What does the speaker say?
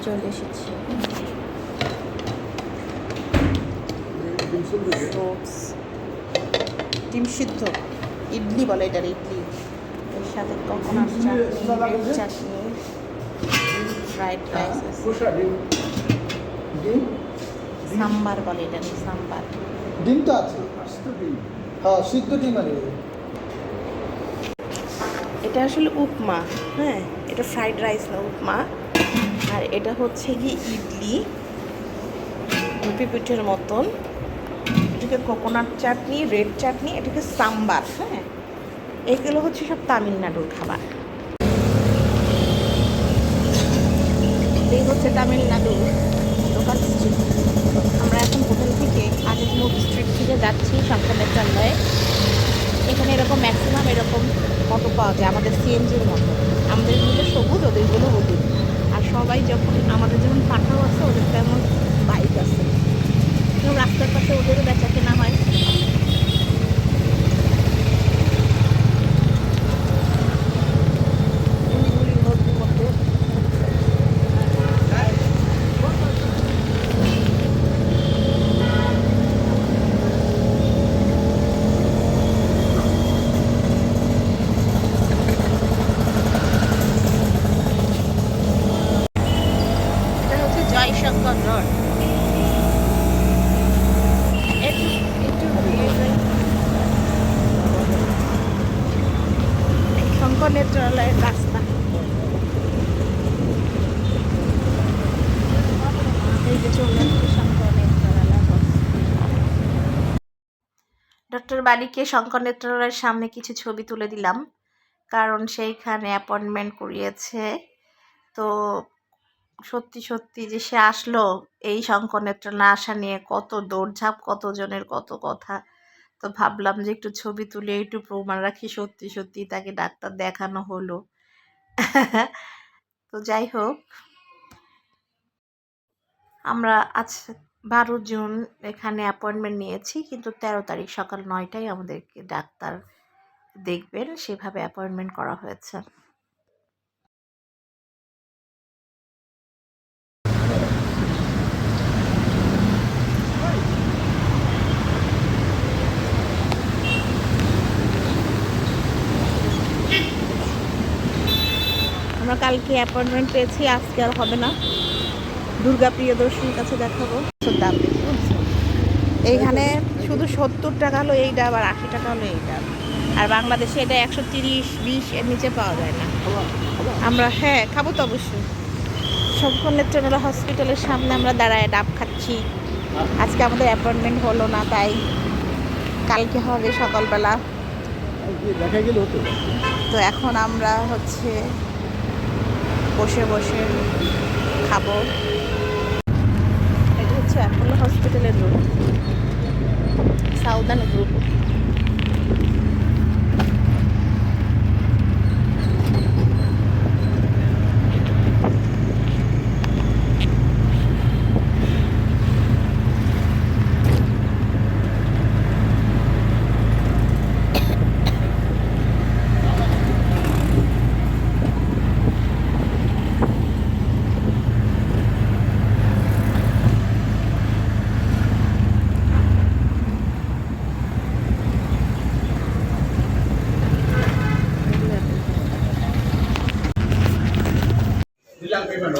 চলে এসেছি। ডিম সিদ্ধ, ইডলি বলে এটার, ইডলি। এর সাথে কোকোনাট চাটনি, চাটনি, ফ্রাইড রাইস, সাম্বার বলে এটা, সাম্বার। ডিম তো আছে, হ্যাঁ সিদ্ধ ডিম আর এটা আসলে উপমা, হ্যাঁ এটা ফ্রাইড রাইস না, উপমা। আর এটা হচ্ছে কি ইডলি, রুটি পিঠের মতন। এটাকে কোকোনাট চাটনি, রেড চাটনি, এটাকে সাম্বার। হ্যাঁ, এগুলো হচ্ছে সব তামিলনাড়ুর খাবার। এই হচ্ছে তামিলনাড়ু লোকাল স্ট্রিট। আমরা এখন হোটেল থেকে আজিজমুদ স্ট্রিট থেকে যাচ্ছি শঙ্করনেত্রালয়ে। এখানে এরকম ম্যাক্সিমাম এরকম অটো পাওয়া যায়, আমাদের সিএনজির মতো। আমাদেরগুলো সবুজ, ওদেরগুলো হলুদ। আর সবাই যখন আমাদের যেমন পাঠাও আছে, ওদের তেমন বাইক আছে। রাস্তার পাশে ওদেরও বেচা কেনা হয়। জয়শঙ্কর রোড। শঙ্কর নেত্রালয়ের রাস্তা। এই যে চলে শঙ্কর নেত্রালয়। ডক্টর বাড়িকে শঙ্কর নেত্রালয়ের সামনে কিছু ছবি তুলে দিলাম, কারণ সেইখানে অ্যাপয়েন্টমেন্ট করিয়েছে। তো সত্যি সত্যি যে সে আসলো, এই শঙ্কর নেত্রালয় আসা নিয়ে কত দৌড়ঝাঁপ, কতজনের কত কথা। তো ভাবলাম যে একটু ছবি তুলে একটু প্রমাণ রাখি, সত্যি সত্যি তাকে ডাক্তার দেখানো হলো। তো যাই হোক, আমরা আজ 12 জুন এখানে অ্যাপয়েন্টমেন্ট নিয়েছি, কিন্তু 13 তারিখ সকাল 9টায় আমাদেরকে ডাক্তার দেখবেন, সেভাবে অ্যাপয়েন্টমেন্ট করা হয়েছে। আমরা কালকে অ্যাপয়েন্টমেন্ট পেয়েছি, আজকে আর হবে না। দুর্গা প্রিয়দর্শনীর কাছে দেখাবো। দাম বেশি বলছে এইখানে, শুধু 70 টাকা হলো এই ডাব, আর 80 টাকা হলো এই ডাব। আর বাংলাদেশে এটা 130-20 এর নিচে পাওয়া যায় না। আমরা হ্যাঁ খাবো তো অবশ্যই। শঙ্কর নেত্রালয় হসপিটালের সামনে আমরা দাঁড়ায় ডাব খাচ্ছি। আজকে আমাদের অ্যাপয়েন্টমেন্ট হলো না, তাই কালকে হবে সকালবেলা। তো এখন আমরা হচ্ছে বসে বসে খাবো। এটা হচ্ছে অ্যাপোলো হসপিটালের room, southern group. Bilang payment,